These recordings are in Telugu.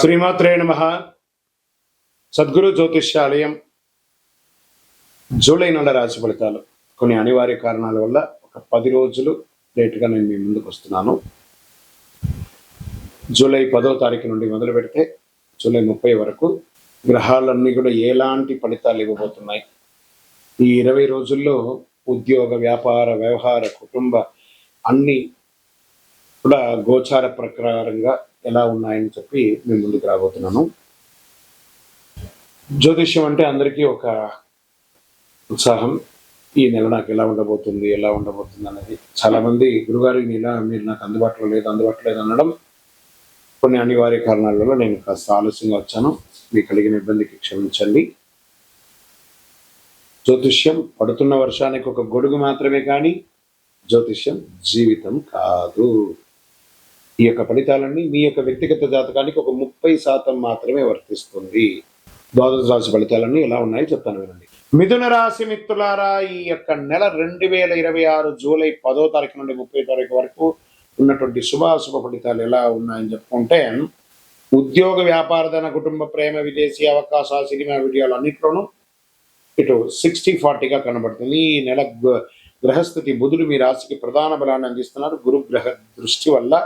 శ్రీమాత్రే నమః. సద్గురు జ్యోతిష్యాలయం జూలై నెల రాశి ఫలితాలు కొన్ని అనివార్య కారణాల వల్ల ఒక 10 రోజులు లేటుగా నేను మీ ముందుకు వస్తున్నాను. జూలై 10వ తారీఖు నుండి మొదలు పెడితే జూలై 30 వరకు గ్రహాలన్నీ కూడా ఎలాంటి ఫలితాలు ఇవ్వబోతున్నాయి, ఈ 20 రోజుల్లో ఉద్యోగ, వ్యాపార, వ్యవహార, కుటుంబ అన్ని కూడా గోచార ప్రకారంగా ఎలా ఉన్నాయని చెప్పి మేము ముందుకు రాబోతున్నాను. జ్యోతిష్యం అంటే అందరికీ ఒక ఉత్సాహం. ఈ నెల నాకు ఎలా ఉండబోతుంది అనేది చాలామంది గురుగారు ఈ నెల మీరు నాకు అందుబాటులో లేదు అనడం కొన్ని అనివార్య కారణాల వల్ల నేను కాస్త ఆలస్యంగా వచ్చాను. మీకు కలిగిన ఇబ్బందికి క్షమించండి. జ్యోతిష్యం పడుతున్న వర్షానికి ఒక గొడుగు మాత్రమే కానీ జ్యోతిష్యం జీవితం కాదు. ఈ యొక్క ఫలితాలన్నీ మీ యొక్క వ్యక్తిగత జాతకానికి ఒక 30% మాత్రమే వర్తిస్తుంది. ద్వాదశ రాశి ఫలితాలన్నీ ఎలా ఉన్నాయో చెప్తాను వినండి. మిథున రాశి మిత్రులారా, ఈ యొక్క నెల 2026 జూలై 10వ తారీఖు నుండి 30వ తారీఖు వరకు ఉన్నటువంటి శుభాశుభ ఫలితాలు ఎలా ఉన్నాయని చెప్పుకుంటే, ఉద్యోగ, వ్యాపారధన, కుటుంబ, ప్రేమ, విదేశీ అవకాశాలు, సినిమా, వీడియోలు అన్నింటిలోనూ ఇటు 60-40గా కనబడుతుంది. ఈ నెల గ్రహస్థితి బుధుడు మీ రాశికి ప్రధాన బలాన్ని అందిస్తున్నారు. గురు గ్రహ దృష్టి వల్ల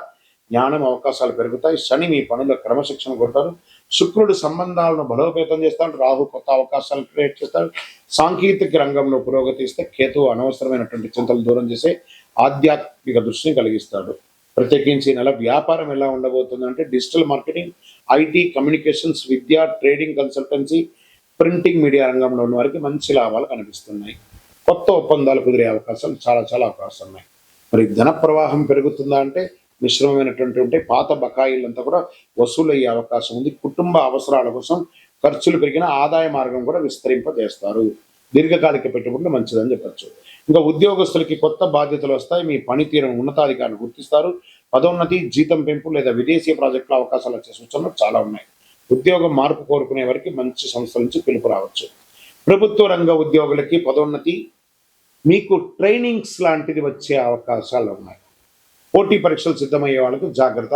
జ్ఞానం, అవకాశాలు పెరుగుతాయి. శని మీ పనుల క్రమశిక్షణ కొడతారు. శుక్రుడు సంబంధాలను బలోపేతం చేస్తాడు. రాహు కొత్త అవకాశాలు క్రియేట్ చేస్తాడు. సాంకేతిక రంగంలో పురోగతి ఇస్తే కేతువు అనవసరమైనటువంటి చింతలు దూరం చేసే ఆధ్యాత్మిక దృష్టిని కలిగిస్తాడు. ప్రత్యేకించి నెల వ్యాపారం ఎలా ఉండబోతుంది అంటే, digital marketing, IT, communications, Vidya, trading, consultancy, printing, media రంగంలో ఉన్న వారికి మంచి లాభాలు కనిపిస్తున్నాయి. కొత్త ఒప్పందాలు కుదిరే అవకాశాలు చాలా అవకాశాలు ఉన్నాయి. మరి ధన ప్రవాహం పెరుగుతుందా అంటే మిశ్రమమైనటువంటి ఉంటే పాత బకాయిలంతా కూడా వసూలయ్యే అవకాశం ఉంది. కుటుంబ అవసరాల కోసం ఖర్చులు పెరిగిన ఆదాయ మార్గం కూడా విస్తరింపజేస్తారు. దీర్ఘకాలిక పెట్టుబడులు మంచిదని చెప్పచ్చు. ఇంకా ఉద్యోగస్తులకి కొత్త బాధ్యతలు వస్తాయి. మీ పనితీరును ఉన్నతాధికారులు గుర్తిస్తారు. పదోన్నతి, జీతం పెంపు లేదా విదేశీ ప్రాజెక్టుల అవకాశాలు వచ్చే సూచనలు చాలా ఉన్నాయి. ఉద్యోగం మార్పు కోరుకునే వారికి మంచి సంస్థల నుంచి పిలుపు రావచ్చు. ప్రభుత్వ రంగ ఉద్యోగులకి పదోన్నతి, మీకు ట్రైనింగ్స్ లాంటిది వచ్చే అవకాశాలు ఉన్నాయి. పోటీ పరీక్షలు సిద్ధమయ్యే వాళ్ళకు జాగ్రత్త.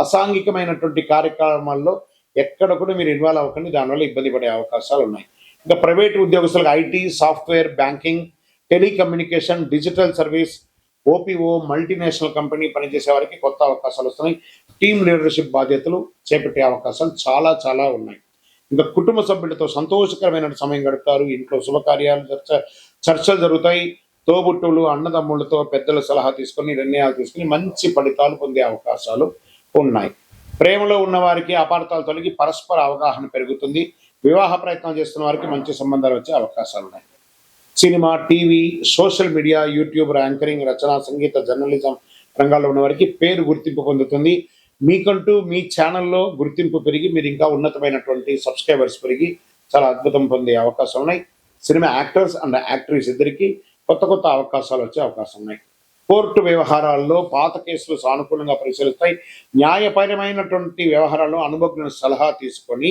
అసాంఘికమైనటువంటి కార్యక్రమాల్లో ఎక్కడ కూడా మీరు ఇన్వాల్వ్ అవ్వకండి, దానివల్ల ఇబ్బంది పడే అవకాశాలు ఉన్నాయి. ఇంకా ప్రైవేట్ ఉద్యోగస్తులకు IT, software, banking, telecommunication, digital service, Oppo, multinational company పనిచేసే వారికి కొత్త అవకాశాలు వస్తున్నాయి. టీమ్ లీడర్షిప్ బాధ్యతలు చేపట్టే అవకాశాలు చాలా ఉన్నాయి. ఇంకా కుటుంబ సభ్యులతో సంతోషకరమైన సమయం గడుపుతారు. ఇంట్లో శుభకార్యాలు, చర్చలు జరుగుతాయి. తోబుట్టువులు, అన్నదమ్ములతో పెద్దల సలహా తీసుకొని నిర్ణయాలు తీసుకుని మంచి ఫలితాలు పొందే అవకాశాలు ఉన్నాయి. ప్రేమలో ఉన్న వారికి అపార్థాలు తొలగి పరస్పర అవగాహన పెరుగుతుంది. వివాహ ప్రయత్నం చేస్తున్న వారికి మంచి సంబంధాలు వచ్చే అవకాశాలు ఉన్నాయి. Cinema, TV, social media, YouTube, anchoring, రచన, సంగీత, జర్నలిజం రంగాల్లో ఉన్న వారికి పేరు గుర్తింపు పొందుతుంది. మీకంటూ మీ ఛానల్లో గుర్తింపు పెరిగి మీరు ఇంకా ఉన్నతమైనటువంటి సబ్స్క్రైబర్స్ పెరిగి చాలా అద్భుతం పొందే అవకాశాలు ఉన్నాయి. సినిమా యాక్టర్స్ అండ్ యాక్ట్రెస్ ఇద్దరికి కొత్త అవకాశాలు వచ్చే అవకాశం ఉన్నాయి. కోర్టు వ్యవహారాల్లో పాత కేసులు సానుకూలంగా పరిశీలిస్తాయి. న్యాయపరమైనటువంటి వ్యవహారాల్లో అనుభవజ్ఞుల సలహా తీసుకొని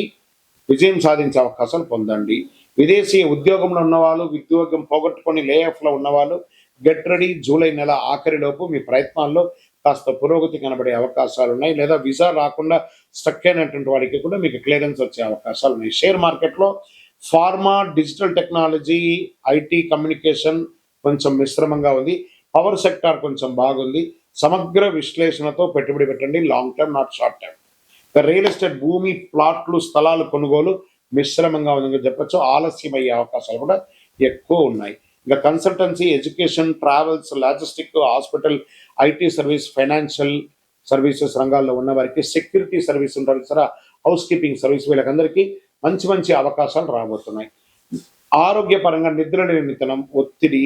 విజయం సాధించే అవకాశాలు పొందండి. విదేశీ ఉద్యోగంలో ఉన్నవాళ్ళు, ఉద్యోగం పోగొట్టుకొని లేఆఫ్లో ఉన్నవాళ్ళు గెట్ రెడీ. జూలై నెల ఆఖరిలోపు మీ ప్రయత్నాల్లో కాస్త పురోగతి కనబడే అవకాశాలు ఉన్నాయి. లేదా వీసా రాకుండా స్టక్ అయినటువంటి వాడికి కూడా మీకు క్లియరెన్స్ వచ్చే అవకాశాలు ఉన్నాయి. షేర్ మార్కెట్లో pharma, digital technology, IT, communication కొంచెం మిశ్రమంగా ఉంది. పవర్ సెక్టార్ కొంచెం బాగుంది. సమగ్ర విశ్లేషణతో పెట్టుబడి పెట్టండి, long term not short term. Real estate, భూమి, ప్లాట్లు, స్థలాలు కొనుగోలు మిశ్రమంగా ఉందని చెప్పచ్చు. ఆలస్యమయ్యే అవకాశాలు కూడా ఎక్కువ ఉన్నాయి. ఇంకా consultancy, education, travels, logistic, hospital, IT service, financial services రంగాల్లో ఉన్న వారికి, సెక్యూరిటీ సర్వీస్ ఉంటారు సరే, హౌస్ కీపింగ్ సర్వీస్, వీళ్ళకందరికీ మంచి అవకాశాలు రాబోతున్నాయి. ఆరోగ్యపరంగా నిద్రలేమితనం, ఒత్తిడి,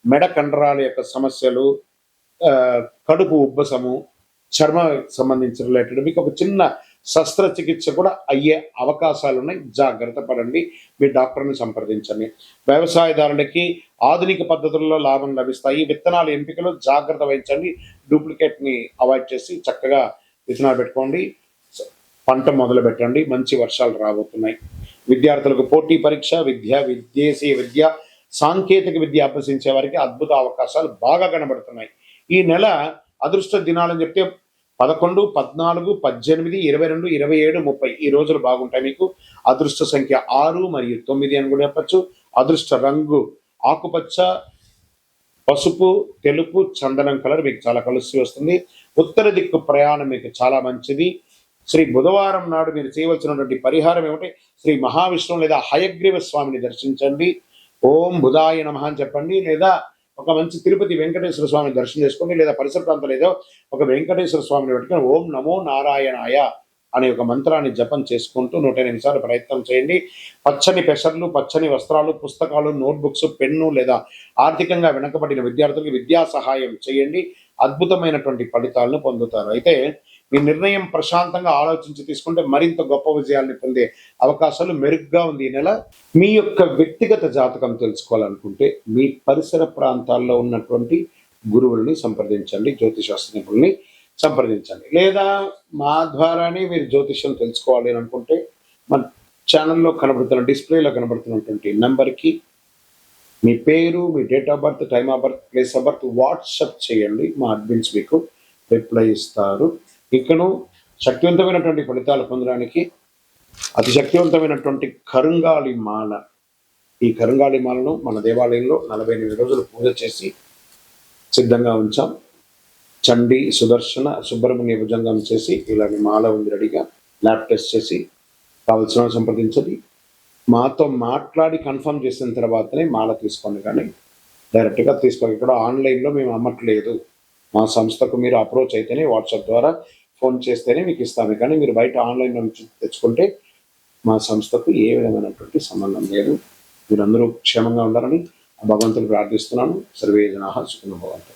మెడ కండరాల యొక్క సమస్యలు, కడుపు ఉబ్బసము, చర్మ సంబంధించిన రిలేటెడ్ మీకు ఒక చిన్న శస్త్రచికిత్స కూడా అయ్యే అవకాశాలు ఉన్నాయి. జాగ్రత్త పడండి, మీ డాక్టర్ని సంప్రదించండి. వ్యవసాయదారులకి ఆధునిక పద్ధతుల్లో లాభం లభిస్తాయి. విత్తనాల ఎంపికలో జాగ్రత్త వహించండి. డూప్లికేట్ని అవాయిడ్ చేసి చక్కగా విత్తనాలు పెట్టుకోండి, పంట మొదలు పెట్టండి. మంచి వర్షాలు రాబోతున్నాయి. విద్యార్థులకు పోటీ పరీక్ష, విదేశీ విద్య, సాంకేతిక విద్య అభ్యసించే వారికి అద్భుత అవకాశాలు బాగా కనబడుతున్నాయి. ఈ నెల అదృష్ట దినాలని చెప్తే 11, 14, 18, 22, 27, 30 ఈ రోజులు బాగుంటాయి మీకు. అదృష్ట సంఖ్య 6 మరియు 9 అని కూడా చెప్పచ్చు. అదృష్ట రంగు ఆకుపచ్చ, పసుపు, తెలుపు, చందనం కలర్ మీకు చాలా కలిసి వస్తుంది. ఉత్తర దిక్కు ప్రయాణం మీకు చాలా మంచిది. శ్రీ బుధవారం నాడు మీరు చేయవలసినటువంటి పరిహారం ఏమిటి? శ్రీ మహావిష్ణువు లేదా హయగ్రీవ స్వామిని దర్శించండి. ఓం బుధాయ నమః అని చెప్పండి, లేదా ఒక మంచి తిరుపతి వెంకటేశ్వర స్వామిని దర్శనం చేసుకోండి, లేదా పరిసర ప్రాంతాలు ఏదో ఒక వెంకటేశ్వర స్వామిని పెట్టుకుని ఓం నమో నారాయణాయ అనే ఒక మంత్రాన్ని జపం చేసుకుంటూ 108 సార్లు ప్రయత్నం చేయండి. పచ్చని పెసర్లు, పచ్చని వస్త్రాలు, పుస్తకాలు, నోట్బుక్స్, పెన్ను లేదా ఆర్థికంగా వెనకబడిన విద్యార్థులకు విద్యా సహాయం చేయండి. అద్భుతమైనటువంటి ఫలితాలను పొందుతారు. అయితే మీ నిర్ణయం ప్రశాంతంగా ఆలోచించి తీసుకుంటే మరింత గొప్ప విజయాల్ని పొందే అవకాశాలు మెరుగ్గా ఉంది ఈ నెల. మీ యొక్క వ్యక్తిగత జాతకం తెలుసుకోవాలనుకుంటే మీ పరిసర ప్రాంతాల్లో ఉన్నటువంటి గురువుల్ని సంప్రదించండి, జ్యోతిశాస్త్ర నిపుణుల్ని సంప్రదించండి. లేదా మా ద్వారానే మీరు జ్యోతిష్యం తెలుసుకోవాలి అని అనుకుంటే మన ఛానల్లో కనబడుతున్న డిస్ప్లేలో కనబడుతున్నటువంటి నెంబర్కి మీ పేరు, మీ date of birth, time of birth, place of birth WhatsApp చేయండి. మా అడ్మిన్స్ మీకు రిప్లై ఇస్తారు. ఇంకను శక్తివంతమైనటువంటి ఫలితాలు పొందడానికి అతి శక్తివంతమైనటువంటి కరుంగాళి మాల, ఈ కరుంగాళి మాలను మన దేవాలయంలో 48 రోజులు పూజ చేసి సిద్ధంగా ఉంచాం. చండీ, సుదర్శన, సుబ్రహ్మణ్య భుజంగం చేసి ఇలాంటి మాల ఉంది రెడీగా. ల్యాబ్ టెస్ట్ చేసి కావలసిన సంప్రదించండి. మాతో మాట్లాడి కన్ఫర్మ్ చేసిన తర్వాతనే మాల తీసుకోండి, కానీ డైరెక్ట్గా తీసుకోండి. ఇక్కడ ఆన్లైన్లో మేము అమ్మట్లేదు. మా సంస్థకు మీరు అప్రోచ్ అయితేనే, వాట్సాప్ ద్వారా ఫోన్ చేస్తేనే మీకు ఇస్తాము. కానీ మీరు బయట ఆన్లైన్లో నుంచి తెచ్చుకుంటే మా సంస్థకు ఏ విధమైనటువంటి సంబంధం లేదు. మీరందరూ క్షేమంగా ఉండాలని భగవంతుని ప్రార్థిస్తున్నాను. సర్వే జనాః సుఖినో భవంతు.